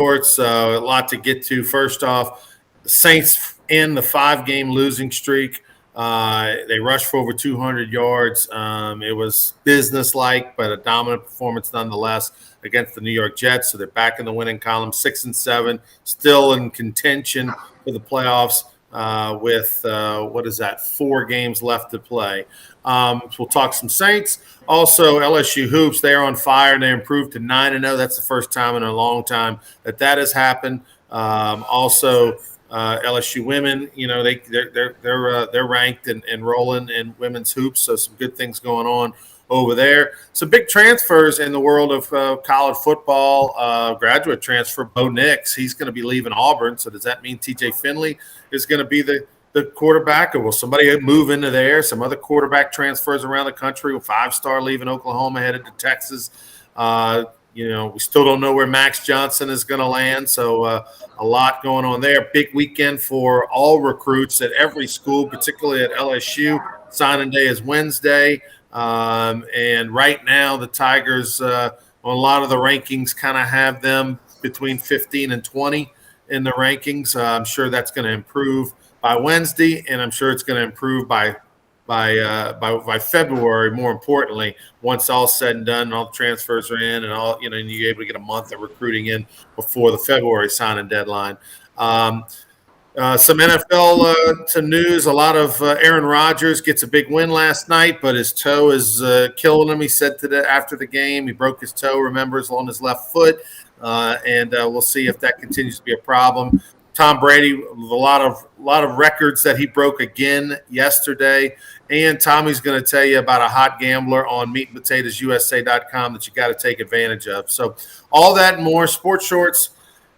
Shorts, a lot to get to. First off, the Saints end the 5-game losing streak. They rushed for over 200 yards. It was businesslike, but a dominant performance nonetheless against the New York Jets. So they're back in the winning column, 6-7, still in contention for the playoffs with 4 games left to play. So we'll talk some Saints. Also, LSU Hoops, they're on fire. They improved to 9-0. That's the first time in a long time that has happened. Also, LSU women, they're ranked and rolling in women's hoops. So some good things going on over there. Some big transfers in the world of college football. Graduate transfer, Bo Nix. He's going to be leaving Auburn. So does that mean TJ Finley is going to be the quarterback, or will somebody move into there? Some other quarterback transfers around the country. 5-star leaving Oklahoma, headed to Texas. We still don't know where Max Johnson is going to land. So a lot going on there. Big weekend for all recruits at every school, particularly at LSU. Signing day is Wednesday. And right now the Tigers, on a lot of the rankings, kind of have them between 15 and 20 in the rankings. I'm sure that's going to improve by Wednesday, and I'm sure it's going to improve by February. More importantly, once all's said and done, and all the transfers are in, and and you're able to get a month of recruiting in before the February signing deadline. Some NFL some news. A lot of Aaron Rodgers gets a big win last night, but his toe is killing him. He said after the game, he broke his toe. Remembers on his left foot, and we'll see if that continues to be a problem. Tom Brady, a lot of records that he broke again yesterday. And Tommy's going to tell you about a hot gambler on meatandpotatoesusa.com that you got to take advantage of. So all that and more. Sports Shorts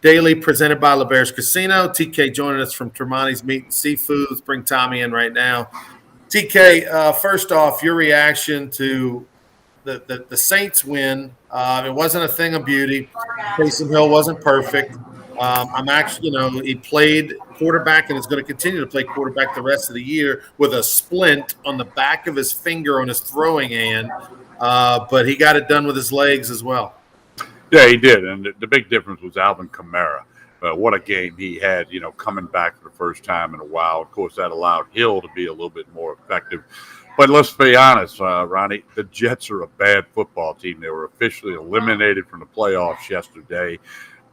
Daily presented by LeBear's Casino. TK joining us from Tremonti's Meat and Seafood. Let's bring Tommy in right now. TK, first off, your reaction to the Saints win. It wasn't a thing of beauty. Taysom Hill wasn't perfect. I'm actually, he played quarterback and is going to continue to play quarterback the rest of the year with a splint on the back of his finger on his throwing hand. But he got it done with his legs as well. Yeah, he did. And the big difference was Alvin Kamara. What a game he had, coming back for the first time in a while. Of course, that allowed Hill to be a little bit more effective. But let's be honest, Ronnie, the Jets are a bad football team. They were officially eliminated from the playoffs yesterday.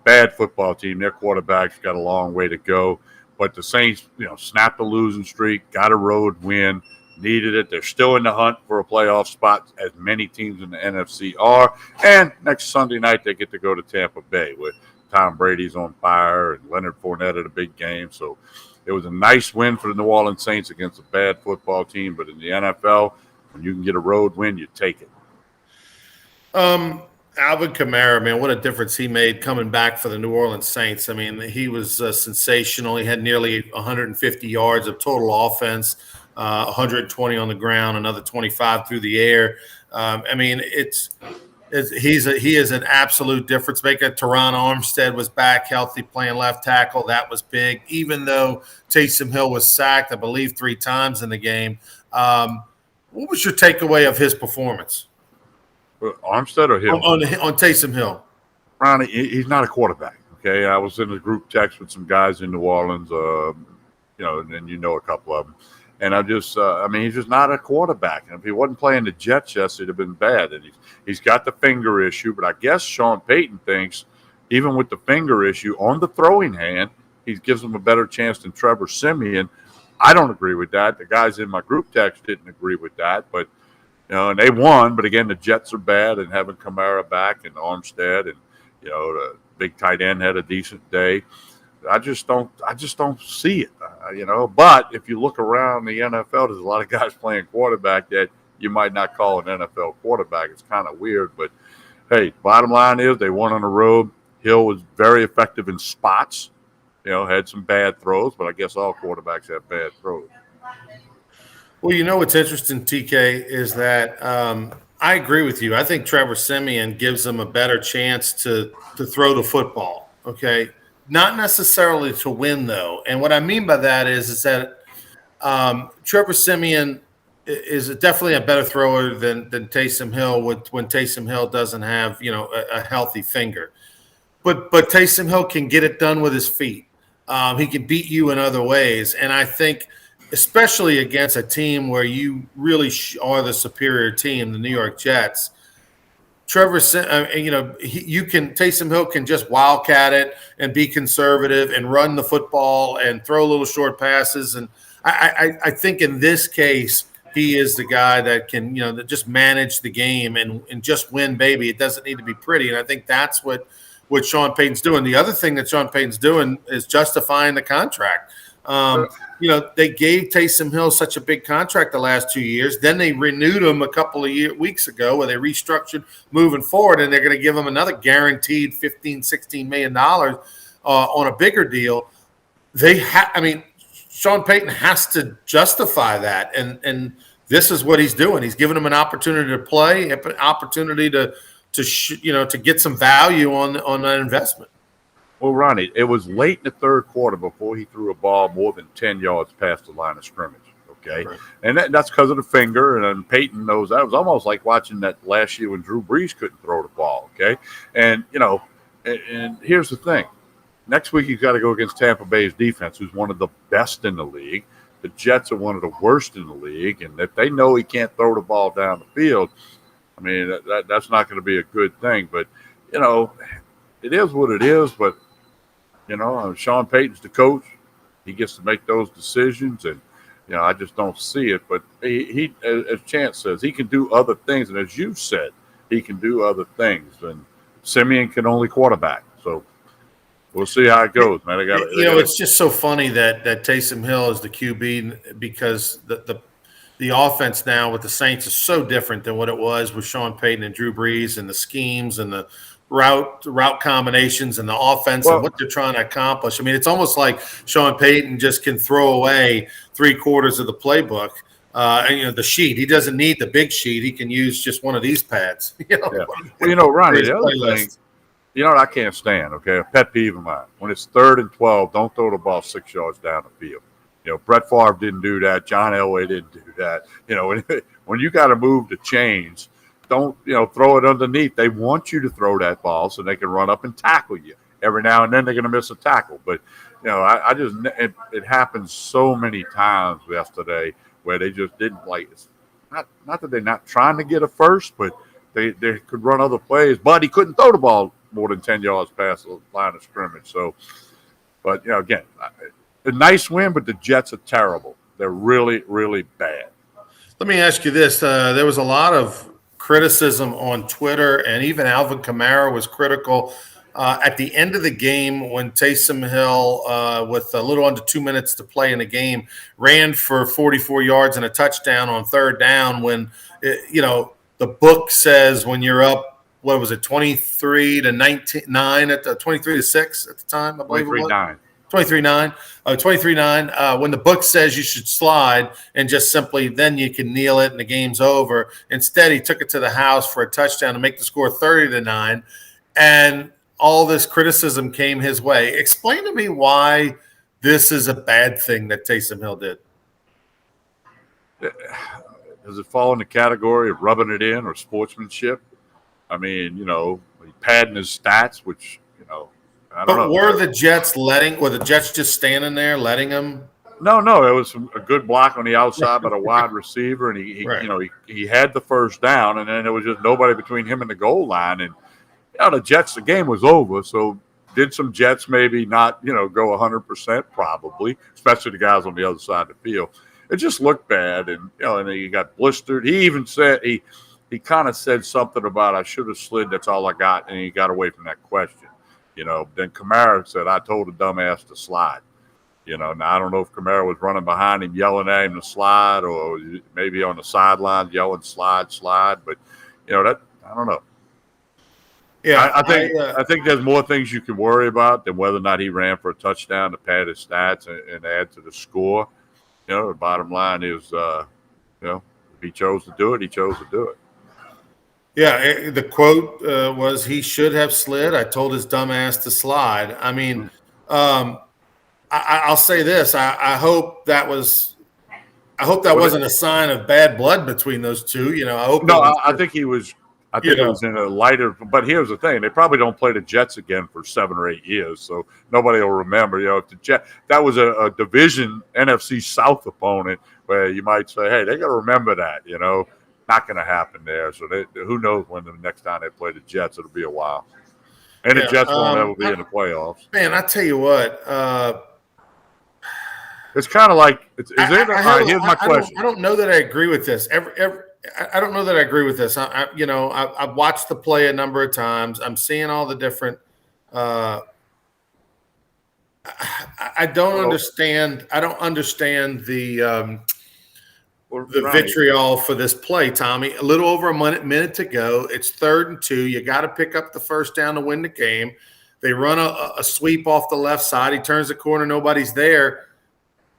Bad football team. Their quarterback's got a long way to go. But the Saints, snapped the losing streak, got a road win, needed it. They're still in the hunt for a playoff spot, as many teams in the NFC are. And next Sunday night, they get to go to Tampa Bay, where Tom Brady's on fire and Leonard Fournette at a big game. So it was a nice win for the New Orleans Saints against a bad football team. But in the NFL, when you can get a road win, you take it. Alvin Kamara, man, what a difference he made coming back for the New Orleans Saints. I mean, he was sensational. He had nearly 150 yards of total offense, 120 on the ground, another 25 through the air. He is an absolute difference maker. Teron Armstead was back healthy, playing left tackle. That was big. Even though Taysom Hill was sacked, I believe, 3 times in the game. What was your takeaway of his performance? Armstead or Hill? On Taysom Hill. Ronnie, he's not a quarterback, okay? I was in a group text with some guys in New Orleans, and a couple of them. And he's just not a quarterback. And if he wasn't playing the Jets yesterday, it'd have been bad. And he's got the finger issue, but I guess Sean Payton thinks even with the finger issue on the throwing hand, he gives him a better chance than Trevor Siemian. I don't agree with that. The guys in my group text didn't agree with that, but and they won, but again, the Jets are bad, and having Kamara back and Armstead and, the big tight end had a decent day. I just don't see it, But if you look around the NFL, there's a lot of guys playing quarterback that you might not call an NFL quarterback. It's kind of weird, but hey, bottom line is they won on the road. Hill was very effective in spots, had some bad throws, but I guess all quarterbacks have bad throws. Well, what's interesting, TK, is that I agree with you. I think Trevor Siemian gives them a better chance to throw the football, okay? Not necessarily to win, though. And what I mean by that is that Trevor Siemian is definitely a better thrower than Taysom Hill when Taysom Hill doesn't have, a healthy finger. but Taysom Hill can get it done with his feet. He can beat you in other ways, and I think, especially against a team where you really are the superior team, the New York Jets. Taysom Hill can just wildcat it and be conservative and run the football and throw little short passes. And I think in this case, he is the guy that can, that just manage the game and just win, baby. It doesn't need to be pretty. And I think that's what Sean Payton's doing. The other thing that Sean Payton's doing is justifying the contract. They gave Taysom Hill such a big contract the last 2 years. Then they renewed him a couple of weeks ago where they restructured moving forward, and they're going to give him another guaranteed $15-16 million on a bigger deal. Sean Payton has to justify that, and this is what he's doing. He's giving him an opportunity to play, an opportunity to get some value on that investment. Well, Ronnie, it was late in the third quarter before he threw a ball more than 10 yards past the line of scrimmage, okay? Right. And that's because of the finger, and Peyton knows that. It was almost like watching that last year when Drew Brees couldn't throw the ball, okay? And, and here's the thing. Next week he's got to go against Tampa Bay's defense, who's one of the best in the league. The Jets are one of the worst in the league, and if they know he can't throw the ball down the field, I mean, that's not going to be a good thing. But, it is what it is, but Sean Payton's the coach. He gets to make those decisions, and I just don't see it. But he, as Chance says, he can do other things, and as you said, he can do other things. And Simeon can only quarterback, so we'll see how it goes, man. It's just so funny that Taysom Hill is the QB because the offense now with the Saints is so different than what it was with Sean Payton and Drew Brees, and the schemes and the route combinations and the offense and what they're trying to accomplish. I mean, it's almost like Sean Payton just can throw away 3/4 of the playbook. The sheet. He doesn't need the big sheet. He can use just one of these pads. Yeah. Well, Ronnie, the other thing, what I can't stand, okay, a pet peeve of mine. When it's 3rd and 12, don't throw the ball 6 yards down the field. Brett Favre didn't do that. John Elway didn't do that. When you got to move the chains, don't, throw it underneath. They want you to throw that ball so they can run up and tackle you. Every now and then they're going to miss a tackle. But, it happens so many times yesterday where they just didn't not that they're not trying to get a first, but they could run other plays. But he couldn't throw the ball more than 10 yards past the line of scrimmage. So, but, again, a nice win, but the Jets are terrible. They're really, really bad. Let me ask you this. There was a lot of criticism on Twitter, and even Alvin Kamara was critical at the end of the game when Taysom Hill, with a little under 2 minutes to play in the game, ran for 44 yards and a touchdown on 3rd down when, the book says when you're up, what was it, 23-9 at the 23-6 at the time, I believe it was? 23-9. 23-9, when the book says you should slide and just simply then you can kneel it and the game's over. Instead, he took it to the house for a touchdown to make the score 30-9, and all this criticism came his way. Explain to me why this is a bad thing that Taysom Hill did. Does it fall in the category of rubbing it in or sportsmanship? I mean, padding his stats, which, I don't know. Were the Jets just standing there letting him? No. It was a good block on the outside by the wide receiver, and he had the first down, and then there was just nobody between him and the goal line. And the game was over. So did some Jets maybe not go 100%? Probably, especially the guys on the other side of the field. It just looked bad, and and he got blistered. He even said he kind of said something about I should have slid. That's all I got, and he got away from that question. Then Kamara said, I told the dumbass to slide. Now I don't know if Kamara was running behind him, yelling at him to slide, or maybe on the sideline yelling, slide. But, that I don't know. Yeah, I think there's more things you can worry about than whether or not he ran for a touchdown to pad his stats and add to the score. The bottom line is, if he chose to do it, he chose to do it. Yeah, the quote was, he should have slid. I told his dumb ass to slide. I mean, I'll say this. I hope that wasn't a sign of bad blood between those two. I hope. No, I think he was I think it was in a lighter. But here's the thing: they probably don't play the Jets again for 7 or 8 years, so nobody will remember. If the that was a division NFC South opponent where you might say, "Hey, they got to remember that." Not going to happen there. So who knows when the next time they play the Jets? It'll be a while, and the Jets won't ever be in the playoffs. Man, I tell you what. It's kind of like here's my question. I don't know that I agree with this. I don't know that I agree with this. I've watched the play a number of times. I'm seeing all the different. I don't understand. I don't understand the vitriol for this play, Tommy. A little over a minute to go. It's 3rd and 2. You got to pick up the first down to win the game. They run a sweep off the left side. He turns the corner. Nobody's there.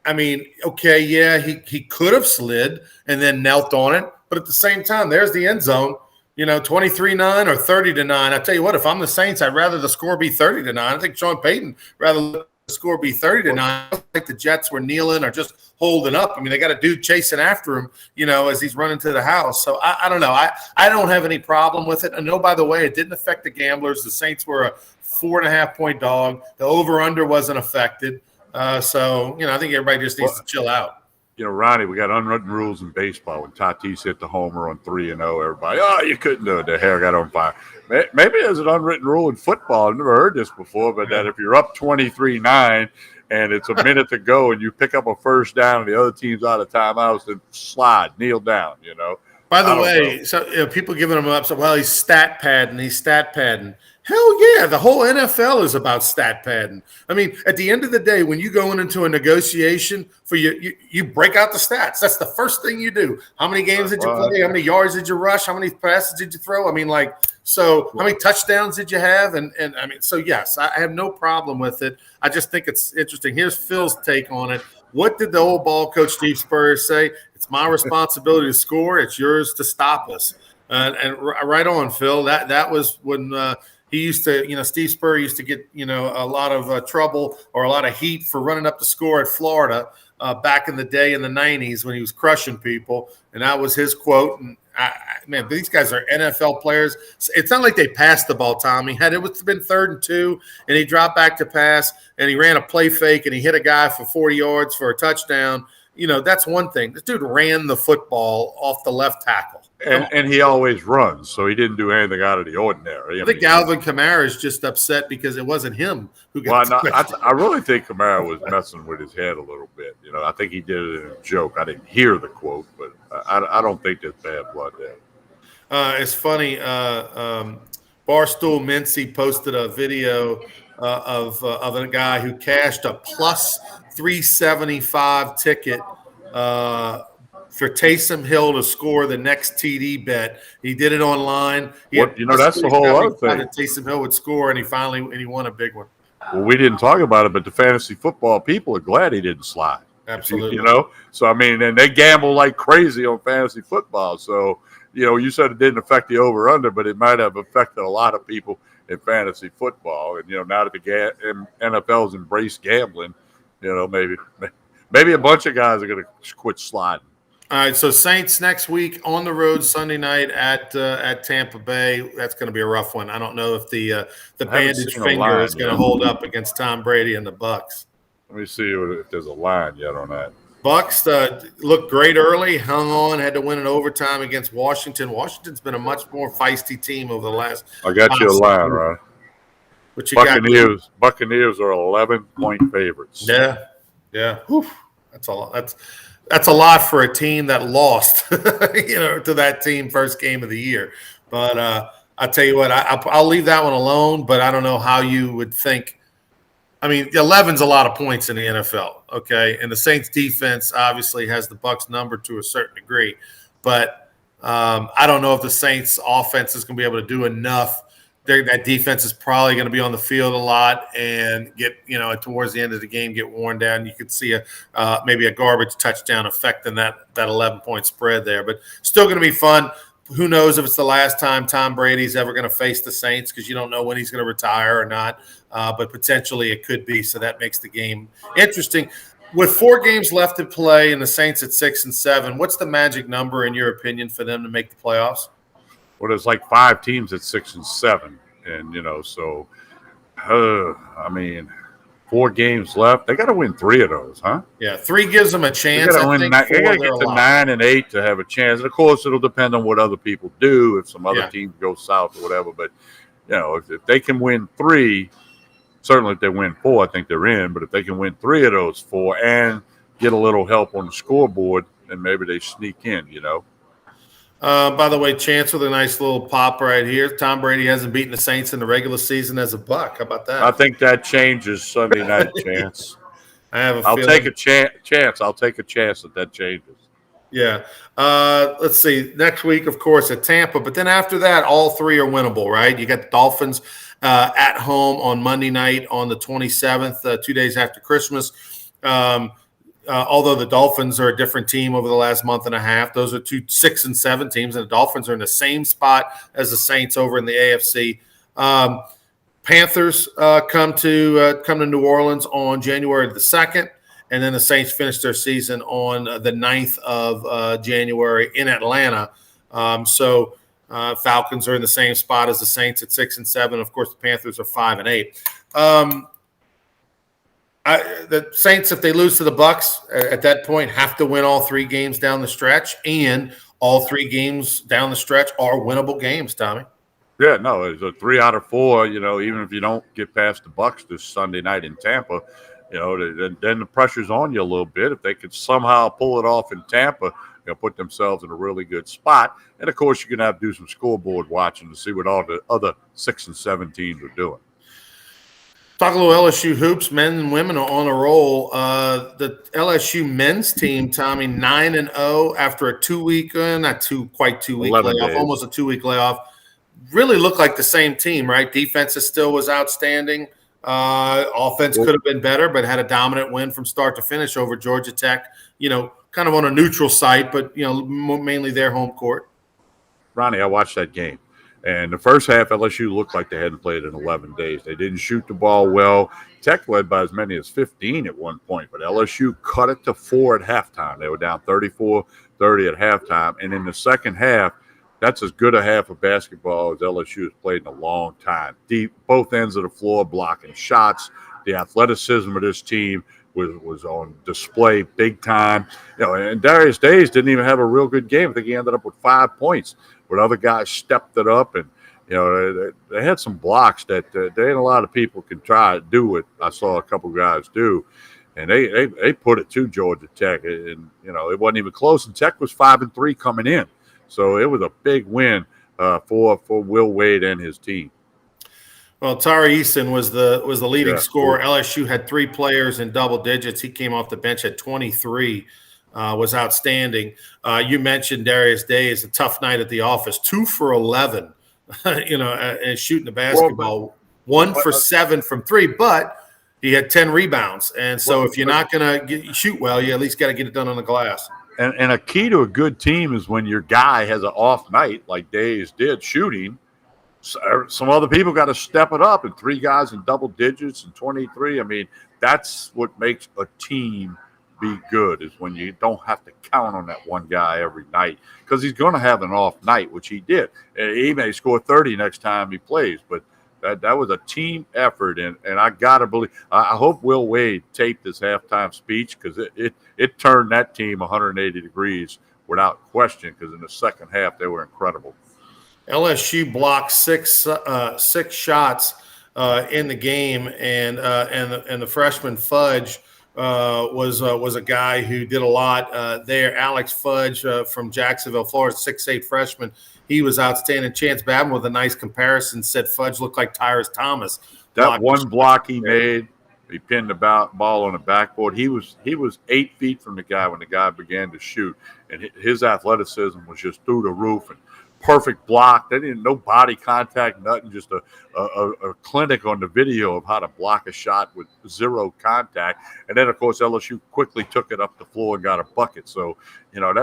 I mean, okay, yeah, he could have slid and then knelt on it. But at the same time, there's the end zone, 23-9 or 30-9. I tell you what, if I'm the Saints, I'd rather the score be 30-9. I think Sean Payton rather the score be 30-9. I don't think the Jets were kneeling or just holding up. I mean, they got a dude chasing after him, as he's running to the house. So I don't know. I don't have any problem with it. And no, by the way, it didn't affect the gamblers. The Saints were a 4.5-point dog. The over-under wasn't affected. So I think everybody just needs to chill out. Ronnie, we got unwritten rules in baseball. When Tatis hit the homer on 3-0, everybody, you couldn't do it. Their hair got on fire. Maybe there's an unwritten rule in football. I've never heard this before, but that if you're up 23-9 and it's a minute to go and you pick up a first down and the other team's out of timeouts, then slide, kneel down, By the way, so people giving him up, so, well, he's stat padding. Hell yeah, the whole NFL is about stat padding. I mean, at the end of the day, when you go into a negotiation for you break out the stats. That's the first thing you do. How many games did you play? How many yards did you rush? How many passes did you throw? I mean, how many touchdowns did you have? And I mean, so yes, I have no problem with it. I just think it's interesting. Here's Phil's take on it. What did the old ball coach Steve Spurrier say? It's my responsibility to score. It's yours to stop us. And right on, Phil. That was when he used to, Steve Spurrier used to get, a lot of trouble or a lot of heat for running up the score at Florida back in the day in the 90s when he was crushing people. And that was his quote. And man, these guys are NFL players. It's not like they passed the ball, Tommy. Had it been 3rd and 2 and he dropped back to pass and he ran a play fake and he hit a guy for 40 yards for a touchdown, that's one thing. This dude ran the football off the left tackle. And he always runs, so he didn't do anything out of the ordinary. I think Alvin Kamara is just upset because it wasn't him who got I really think Kamara was messing with his head a little bit. I think he did it in a joke. I didn't hear the quote, but I don't think there's bad blood there. It's funny. Barstool Mincy posted a video of a guy who cashed a plus 375 ticket for Taysom Hill to score the next TD bet. He did it online. That's the whole other thing. Taysom Hill would score, and he won a big one. Well, we didn't talk about it, but the fantasy football people are glad he didn't slide. Absolutely. So I mean, and they gamble like crazy on fantasy football. So you said it didn't affect the over/under, but it might have affected a lot of people in fantasy football. And now that the NFL's embraced gambling, maybe a bunch of guys are going to quit sliding. All right, so Saints next week on the road Sunday night at Tampa Bay. That's going to be a rough one. I don't know if the bandaged finger is going to hold up against Tom Brady and the Bucs. Let me see if there's a line yet on that. Bucs looked great early, hung on, had to win in overtime against Washington. Washington's been a much more feisty team over the last. I got you a line, right? What you Buccaneers are 11-point favorites. Yeah. Whew. That's a lot. That's a lot for a team that lost, to that team first game of the year. But I'll tell you what, I'll leave that one alone. But I don't know how you would think. I mean, 11's a lot of points in the NFL, okay? And the Saints defense obviously has the Bucs number to a certain degree. But I don't know if the Saints offense is going to be able to do enough. That defense is probably going to be on the field a lot and get, towards the end of the game, get worn down. You could see maybe a garbage touchdown affecting that 11-point spread there. But still going to be fun. Who knows if it's the last time Tom Brady's ever going to face the Saints, because you don't know when he's going to retire or not. But potentially it could be. So that makes the game interesting. With 4 games left to play and the Saints at 6-7, what's the magic number in your opinion for them to make the playoffs? Well, there's like 5 teams at 6 and 7, and so I mean, 4 games left. They got to win 3 of those, huh? Yeah, 3 gives them a They chance. got to I win. think They 4 got to they're get to locked. 9 and 8 to have a chance. And of course, it'll depend on what other people do. If some other Yeah. teams go south or whatever, but if they can win 3, certainly if they win 4, I think they're in. But if they can win 3 of those 4 and get a little help on the scoreboard, then maybe they sneak in. By the way, Chance with a nice little pop right here. Tom Brady hasn't beaten the Saints in the regular season as a Buck. How about that? I think that changes Sunday night, Chance. I have a I'll feeling. take a chance. I'll take a chance that changes. Yeah. Let's see. Next week, of course, at Tampa. But then after that, all 3 are winnable, right? You got the Dolphins at home on Monday night on the 27th, 2 days after Christmas. Although the Dolphins are a different team over the last month and a half, those are 2 6 and 7 teams, and the Dolphins are in the same spot as the Saints over in the AFC. Panthers come to New Orleans on January the 2nd, and then the Saints finish their season on the 9th of January in Atlanta. So Falcons are in the same spot as the Saints at 6 and 7. Of course, the Panthers are 5 and 8. The Saints, if they lose to the Bucks at that point, have to win all 3 games down the stretch, and all 3 games down the stretch are winnable games, Tommy. Yeah, no, it's a 3 out of 4. Even if you don't get past the Bucks this Sunday night in Tampa, then the pressure's on you a little bit. If they could somehow pull it off in Tampa, put themselves in a really good spot. And of course, you're gonna have to do some scoreboard watching to see what all the other 6 and 7 teams are doing. Talk a little LSU hoops. Men and women are on a roll. The LSU men's team, Tommy, 9 and 0 after a 2-week, not quite 2-week layoff, days. almost a 2-week layoff. Really looked like the same team, right? Defense still was outstanding. Offense could have been better, but had a dominant win from start to finish over Georgia Tech. Kind of on a neutral site, but mainly their home court. Ronnie, I watched that game. And the first half, LSU looked like they hadn't played in 11 days. They didn't shoot the ball well. Tech led by as many as 15 at one point, but LSU cut it to 4 at halftime. They were down 34-30 at halftime. And in the second half, that's as good a half of basketball as LSU has played in a long time. Deep, both ends of the floor, blocking shots. The athleticism of this team was on display big time. And Darius Days didn't even have a real good game. I think he ended up with 5 points. But other guys stepped it up, and they had some blocks that there ain't a lot of people can try to do what I saw a couple guys do, and they put it to Georgia Tech, and it wasn't even close. And Tech was 5-3 coming in, so it was a big win for Will Wade and his team. Well, Tari Eason was the leading scorer. LSU had 3 players in double digits. He came off the bench at 23. Was outstanding. You mentioned Darius Days, a tough night at the office, 2 for 11, and shooting the basketball, 1 for 7 from 3, but he had 10 rebounds. And so if you're not going to shoot well, you at least got to get it done on the glass. And a key to a good team is when your guy has an off night like Days did shooting, some other people got to step it up, and 3 guys in double digits and 23. I mean, that's what makes a team be good, is when you don't have to count on that one guy every night, because he's going to have an off night, which he did. He may score 30 next time he plays, but that was a team effort, and I gotta believe. I hope Will Wade taped his halftime speech, because it turned that team 180 degrees without question, because in the second half they were incredible. LSU blocked six shots in the game, and the freshman Fudge was a guy who did a lot there. Alex Fudge from Jacksonville, Florida, 6'8" freshman. He was outstanding. Chance Babin with a nice comparison said Fudge looked like Tyrus Thomas. That one block he made, he pinned the ball on the backboard. He was 8 feet from the guy when the guy began to shoot, and his athleticism was just through the roof. And perfect block. They didn't no body contact, nothing. Just a clinic on the video of how to block a shot with 0 contact. And then, of course, LSU quickly took it up the floor and got a bucket. So,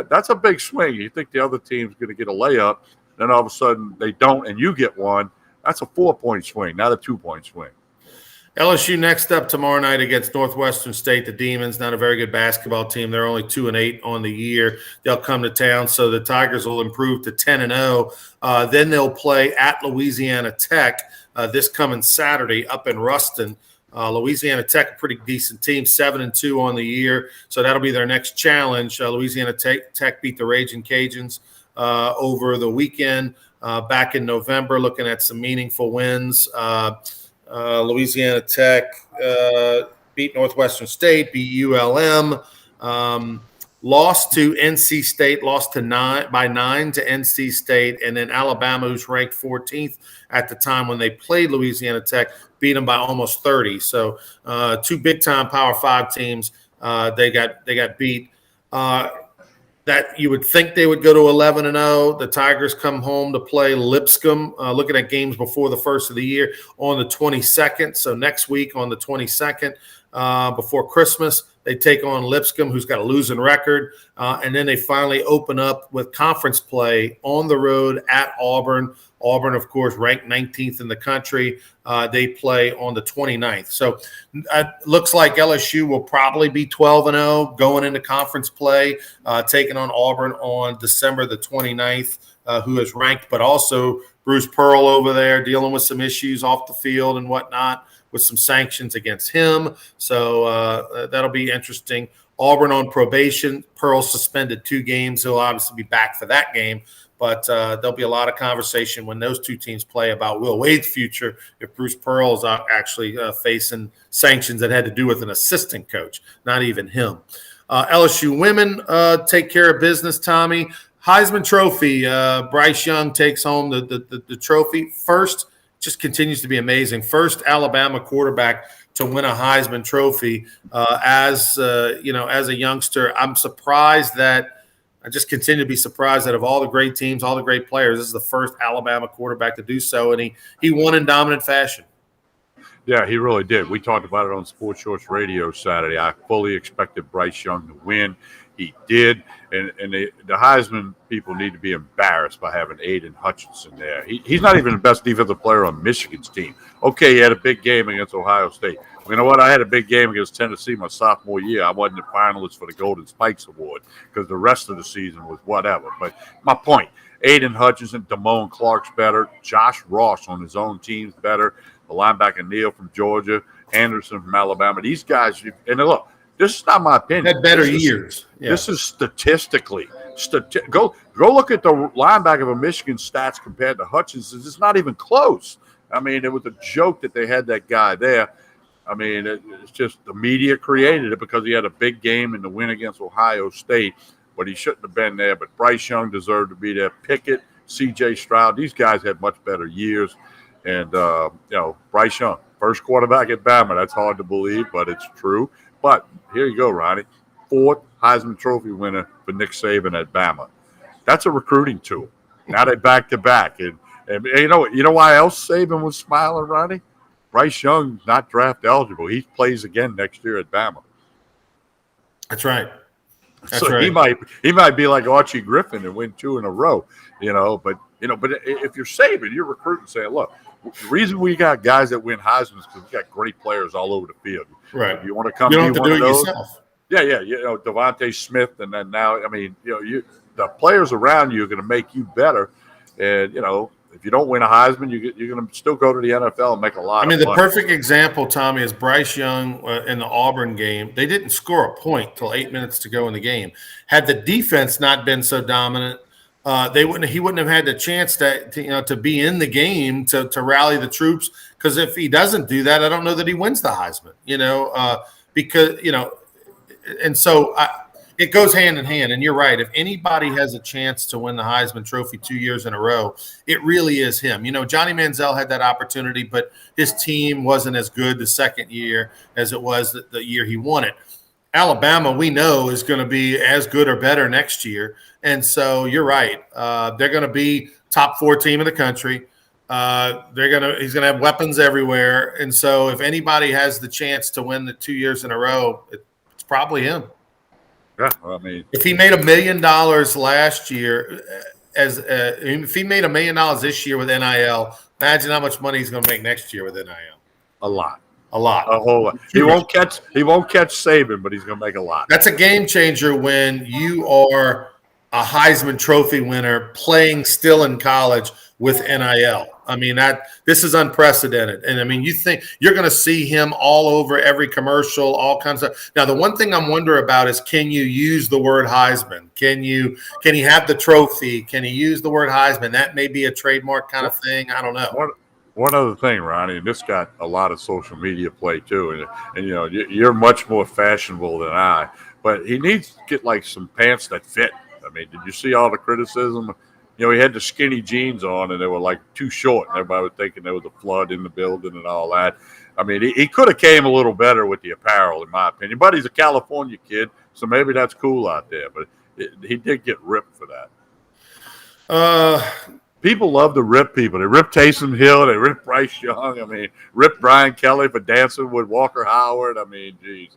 that's a big swing. You think the other team's going to get a layup, then all of a sudden they don't, and you get one. That's a 4-point swing, not a 2-point swing. LSU next up tomorrow night against Northwestern State. The Demons, not a very good basketball team. They're only 2-8 on the year. They'll come to town, so the Tigers will improve to 10-0. Then they'll play at Louisiana Tech this coming Saturday up in Ruston. Louisiana Tech, a pretty decent team, 7-2 on the year, so that'll be their next challenge. Louisiana Tech beat the Raging Cajuns over the weekend back in November, looking at some meaningful wins. Louisiana Tech beat Northwestern State, beat ULM, lost to NC State, lost to 9 to NC State, and then Alabama, who's ranked 14th at the time when they played Louisiana Tech, beat them by almost 30. So two big-time Power 5 teams, they got beat. That you would think they would go to 11-0. The Tigers come home to play Lipscomb, looking at games before the first of the year on the 22nd. So next week on the 22nd, before Christmas, they take on Lipscomb, who's got a losing record. And then they finally open up with conference play on the road at Auburn. Auburn, of course, ranked 19th in the country. They play on the 29th. So it looks like LSU will probably be 12-0 going into conference play, taking on Auburn on December the 29th, who is ranked, but also Bruce Pearl over there dealing with some issues off the field and whatnot with some sanctions against him. So that'll be interesting. Auburn on probation. Pearl suspended 2 games. He'll obviously be back for that game. But there'll be a lot of conversation when those two teams play about Will Wade's future if Bruce Pearl is actually facing sanctions that had to do with an assistant coach, not even him. LSU women take care of business, Tommy. Heisman Trophy, Bryce Young takes home the trophy. First, just continues to be amazing. First Alabama quarterback to win a Heisman Trophy as a youngster. I'm surprised that I just continue to be surprised that of all the great teams, all the great players, this is the first Alabama quarterback to do so, and he won in dominant fashion. Yeah, he really did. We talked about it on Sports Shorts Radio Saturday. I fully expected Bryce Young to win. He did, and the Heisman people need to be embarrassed by having Aiden Hutchinson there. He's not even the best defensive player on Michigan's team. Okay, he had a big game against Ohio State. You know what? I had a big game against Tennessee my sophomore year. I wasn't a finalist for the Golden Spikes Award because the rest of the season was whatever. But my point, Aiden Hutchinson, Damone Clark's better. Josh Ross on his own team's better. The linebacker Neal from Georgia, Anderson from Alabama. These guys, and look, this is not my opinion. Had better years. Yeah. This is statistically. Go look at the linebacker of Michigan stats compared to Hutchinson. It's not even close. I mean, it was a joke that they had that guy there. I mean, it's just the media created it because he had a big game in the win against Ohio State, but he shouldn't have been there. But Bryce Young deserved to be there. Pickett, C.J. Stroud, these guys had much better years. And, Bryce Young, first quarterback at Bama. That's hard to believe, but it's true. But here you go, Ronnie. 4th Heisman Trophy winner for Nick Saban at Bama. That's a recruiting tool. Now they back-to-back. And you know why else Saban was smiling, Ronnie? Bryce Young not draft eligible. He plays again next year at Bama. That's right. He might be like Archie Griffin and win 2 in a row, But if you're Saban, you're recruiting, saying, look, the reason we got guys that win Heisman is because we got great players all over the field. Right. You want to come? You don't be have to one do of it those? yourself. Yeah. Devontae Smith, and then now, I mean, the players around you are going to make you better, and if you don't win a Heisman, you're going to still go to the NFL and make a lot of money. The perfect example, Tommy, is Bryce Young in the Auburn game. They didn't score a point till 8 minutes to go in the game. Had the defense not been so dominant, he wouldn't have had the chance to be in the game to rally the troops. Because if he doesn't do that, I don't know that he wins the Heisman. It goes hand in hand, and you're right. If anybody has a chance to win the Heisman Trophy 2 years in a row, it really is him. Johnny Manziel had that opportunity, but his team wasn't as good the second year as it was the year he won it. Alabama, we know, is going to be as good or better next year, and so you're right. They're going to be top 4 team in the country. He's going to have weapons everywhere, and so if anybody has the chance to win the 2 years in a row, it's probably him. Yeah, if he made $1 million last year, if he made $1 million this year with NIL, imagine how much money he's going to make next year with NIL. A lot. A lot. A whole lot. He won't catch Saban, but he's going to make a lot. That's a game changer when you are a Heisman Trophy winner playing still in college with NIL. I mean, this is unprecedented. And I mean, you think you're going to see him all over every commercial, all kinds of. Now, the one thing I'm wondering about is, can you use the word Heisman? Can he have the trophy? Can he use the word Heisman? That may be a trademark kind of thing. I don't know. One other thing, Ronnie, and this got a lot of social media play too, and you know, you're much more fashionable than I, but he needs to get like some pants that fit. I mean, did you see all the criticism? You know, he had the skinny jeans on, and they were like too short, and everybody was thinking there was a flood in the building and all that. I mean, he could have came a little better with the apparel, in my opinion. But he's a California kid, so maybe that's cool out there. But he did get ripped for that. People love to rip people. They ripped Taysom Hill. They ripped Bryce Young. I mean, ripped Brian Kelly for dancing with Walker Howard. I mean, geez.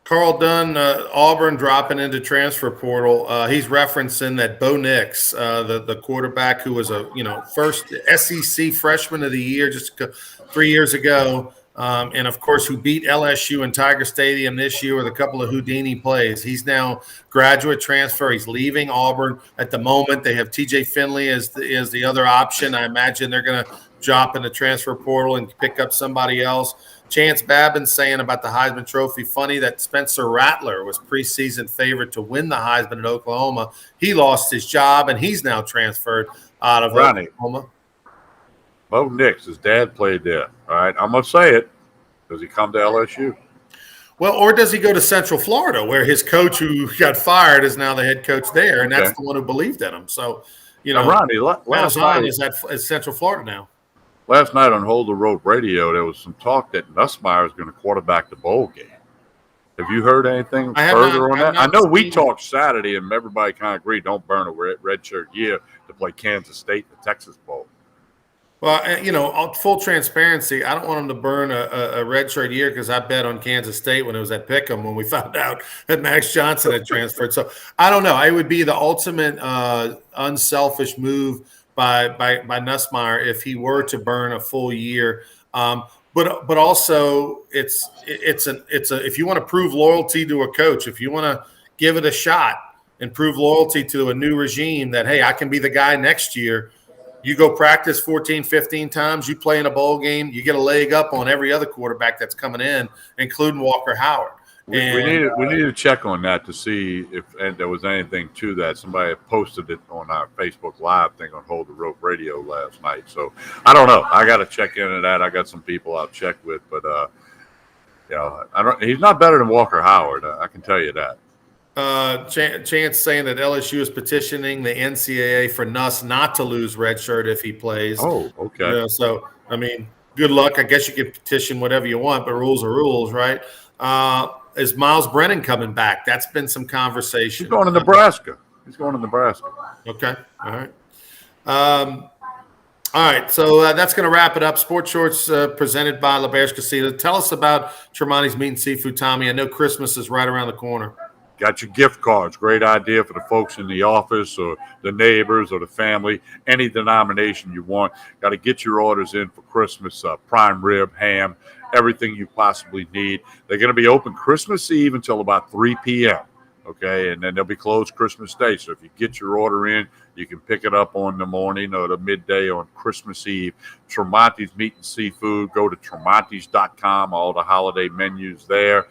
Carl Dunn, Auburn dropping into transfer portal. He's referencing that Bo Nix, the quarterback who was a first SEC freshman of the year just 3 years ago, and of course who beat LSU in Tiger Stadium this year with a couple of Houdini plays. He's now graduate transfer. He's leaving Auburn at the moment. They have TJ Finley as the other option. I imagine they're going to drop in the transfer portal and pick up somebody else. Chance Babin saying about the Heisman Trophy, funny that Spencer Rattler was preseason favorite to win the Heisman at Oklahoma. He lost his job, and he's now transferred out of Oklahoma. Bo Nix, his dad played there. All right, I'm going to say it. Does he come to LSU? Well, or does he go to Central Florida, where his coach who got fired is now the head coach there, and that's the one who believed in him. So, now, Ronnie, last night is at Central Florida now. Last night on Hold the Rope Radio, there was some talk that Nussmeier is going to quarterback the bowl game. Have you heard anything further on that? I know we talked Saturday, and everybody kind of agreed, don't burn a redshirt year to play Kansas State in the Texas Bowl. Well, full transparency, I don't want him to burn a redshirt year because I bet on Kansas State when it was at Pick'em when we found out that Max Johnson had transferred. So I don't know. It would be the ultimate unselfish move by Nussmeier if he were to burn a full year. But also it's if you want to prove loyalty to a coach, if you want to give it a shot and prove loyalty to a new regime that, hey, I can be the guy next year, you go practice 14, 15 times, you play in a bowl game, you get a leg up on every other quarterback that's coming in, including Walker Howard. We need to check on that to see if there was anything to that. Somebody posted it on our Facebook Live thing on Hold the Rope Radio last night. So I don't know. I got to check into that. I got some people I'll check with, but he's not better than Walker Howard. I can tell you that. Chance saying that LSU is petitioning the NCAA for Nuss not to lose redshirt if he plays. Oh, okay. So I mean, good luck. I guess you can petition whatever you want, but rules are rules, right? Is Miles Brennan coming back? That's been some conversation. He's going to Nebraska. Okay. All right. All right. So that's going to wrap it up. Sports Shorts presented by LaBerge Casita. Tell us about Tremonti's Meat and Seafood, Tommy. I know Christmas is right around the corner. Got your gift cards. Great idea for the folks in the office or the neighbors or the family. Any denomination you want. Got to get your orders in for Christmas. Prime rib, ham, everything you possibly need. They're going to be open Christmas Eve until about 3 p.m. Okay, and then they'll be closed Christmas Day. So if you get your order in, you can pick it up on the morning or the midday on Christmas Eve. Tremonti's Meat and Seafood. Go to tremontis.com. All the holiday menus there.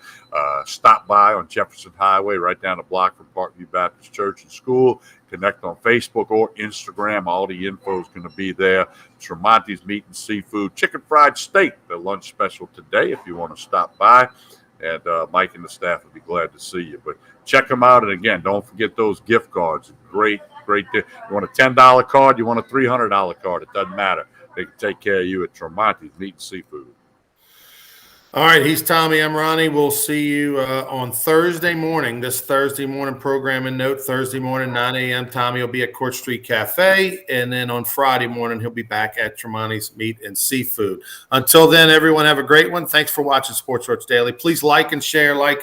Stop by on Jefferson Highway right down the block from Parkview Baptist Church and School. Connect on Facebook or Instagram. All the info is going to be there. Tremonti's Meat and Seafood. Chicken fried steak, the lunch special today if you want to stop by. And Mike and the staff will be glad to see you. But check them out. And, again, don't forget those gift cards. Great. You want a $10 card, you want a $300 card. It doesn't matter. They can take care of you at Tremonti's Meat and Seafood. All right, he's Tommy. I'm Ronnie. We'll see you on Thursday morning. This Thursday morning programming note, Thursday morning, 9 a.m. Tommy will be at Court Street Cafe. And then on Friday morning, he'll be back at Tremonti's Meat and Seafood. Until then, everyone have a great one. Thanks for watching Sports Shorts Daily. Please like and share. That's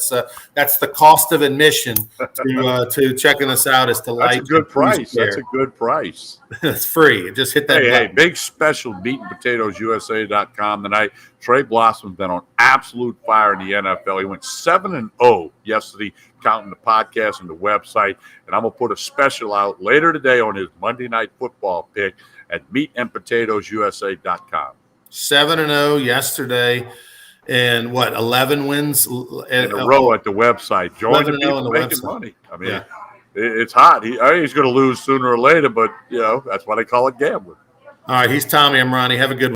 the cost of admission to checking us out is to like. That's a good price. That's a good price. It's free. Just hit that Hey, button. big special meatandpotatoesusa.com tonight. Trey Blossom's been on absolute fire in the NFL. He went 7-0 yesterday, counting the podcast and the website. And I'm going to put a special out later today on his Monday Night Football pick at meatandpotatoesusa.com. 7-0 yesterday, and 11 wins in a row at the website. Join the people making money. I mean, it's hot. He's going to lose sooner or later, but, that's why they call it gambling. All right, he's Tommy. I'm Ronnie. Have a good one.